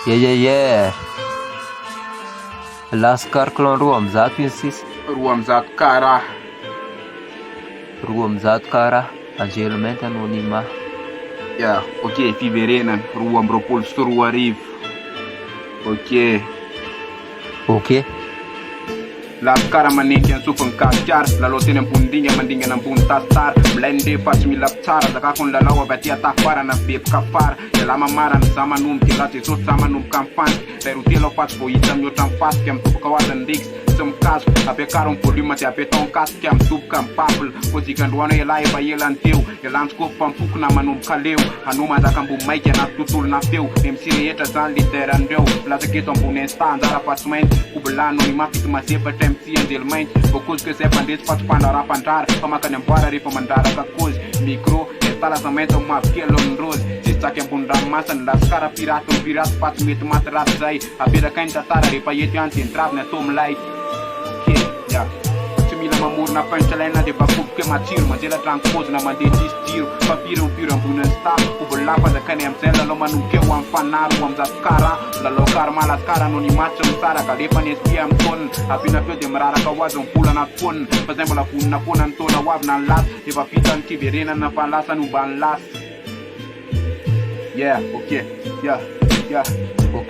Yeah. Lascar clon roa amzato iny sisa. Roa amzato karaha. Roa amzato karaha. Angelomenta anonima. Ya, ok, fiverenana 2024. Ok. Lascara manenty ansofany gasikara lalao teny ambony mandingana ambony tasitara milay ndefa tsy mila pitsara zakako ny lalao avy aty atafarana bepoka afara la mamarana za manomboka la jesosy za manomboka am'fantika ray rotelo afatsy voahita mihoatra mifasika mitoboka ho azany ndraiky tsy mikazo ampiakaro ny volume ty apetao nkasika mitoboka mipapila fozikandroano ela efa elany teo elantsikoa fampokona manomboka leo ano manjaka ambo maika anaty tontolona feo MC rehetra zany lideran'ireo latsaketo ambony insta anjara afatsy mainty kobilano ny mafity mazefatra MC Angelomenta vokozika zay pandresy fatsopanda rapandrara famakany amboara rehefa mandraraka kozy micro estalaza mainto mavokelo ny rozy zitsaky ambony ranomasany Lascara pirate ny pirate fatsy mety maty raty zay aperaka ny tantara rehefa eto ihany tendraviny atao milay tsy mila mamorona punchline de bakoboke matsiro manjela trankozina mandeha tsisy tiro papiro mipiro amboniny staff kobolapa zakany am'izay lalao manomboke ho am'fanaro ho am'zato kara lalao karma Lascara anonymaty sy misaraka lefa ny espia amin'ny taonina apina feo de miraraka ho azy mivola anaty fonina fa zay mbola vonina foana ny taona ho avy na ny lasy efa vita ny tiverenana fa lasany omba ny lasy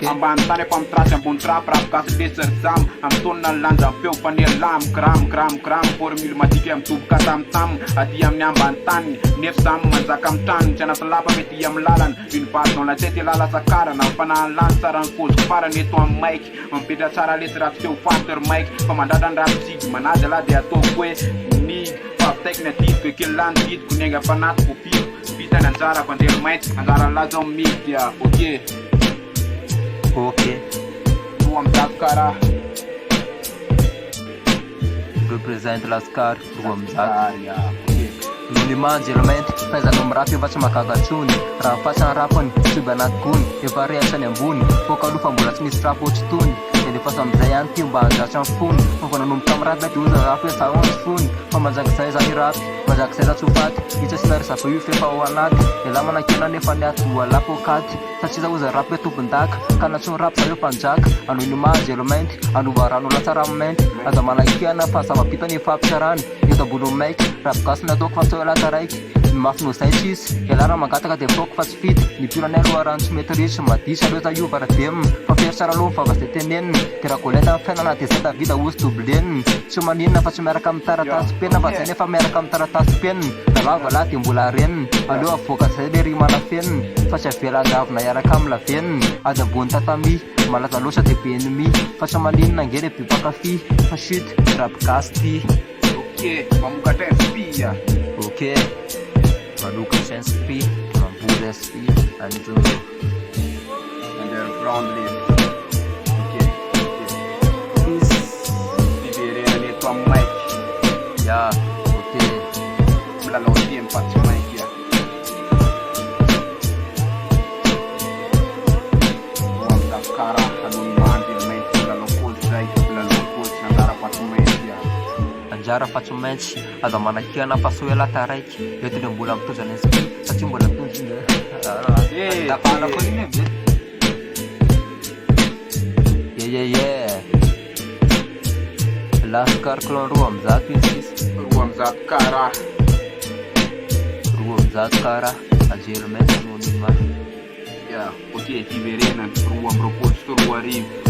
ambany tany efa mitrasy ambony trapy rapigasy leser zam amin'ny taonina ny lanja feo fanely lam gram formule madika mitoboka tamtam aty amin'ny ambany tany nefa zam manjaka amin'ny tranony tsy anaty lapa mety amin'ny lalana une balle dans la tête lala sakara na mifanahy lany tsara ny koziko farany eto amin'ny maiky mipetra tsara lesy ratsy feo facteur maiky fa mandratra ny rapisigy manazy ala de ataoko hoe mig fa tekna didiko ekely lany didiko ny ainga fanaty popiro vitany anjara ko Angelomenta anjara laza amin'ny mig dia Ok. Roa amzato karaha. Represente Lascar roa amzato. Anonima Angelomenta fahaizana mirapy efa tsy makakatsony raha fatsany rapany tsy be anaty gony efa reasany ambony foka aloha fa mbola tsy misy rapo ohatsy tony de efa samizay ihany ty mba hanjatra amin'ny fony fa nanomboka amin'ny rapy de oza rapy hoe saony fony fa manjakizay zany rapy manjakizay ratsofaty itsa sy narisava io fefa ao anaty ela manakena nefa ny aty doa lapo akaty satria za oza rapy hoe tompon-daka ka na tsy ny rapy za io mpanjaka Anonima Angelomenta anova rano latsara mainty aza manakena fa zavapita ny fampitsarany eto ambony maiky rapigasy nataoko fa tsao elata raiky mafino zay tsisy elara mangataka de foko fa tsy fity ny piranay aloha rano tsy mety risy madisa aleo za io varademina fa fery tsara aloha mifavasy de teneniny de raha goleta amin'ny fiainana de zay davida ozy dobleniny tsy maninona fa tsy miaraka amin'ny taratasy penina fa zay nefa miaraka amin'ny taratasy peniny lalava lahy de mbola reniny aleo avoaka zay le ry malafeniny fa tsy avela angavina iaraka amin'ny laveniny ady ambony tatami malaza loatra de be ennemi fa tsy maninona angely be pakafy fa chute rapigasy ty mamokatra espia Maluca SP, Mambuda SP, and underground live. Viverena neto amin'ny maiky. Milalao teny fa tsy maiky amzato karaha Anonima Angelomenta milalao kozy zay milalao kozy anjara afatsy mainty anjara afatsy maintsy aza manakena fa so elata raiky eto le mbola mitozana SP satria mbola mitondrina dapala koa iny Lascar clon roa amzato iny sisa. Roa amzato karaha. Roa amzato karaha Angelomenta anonima. Ok, fiverenana 2024.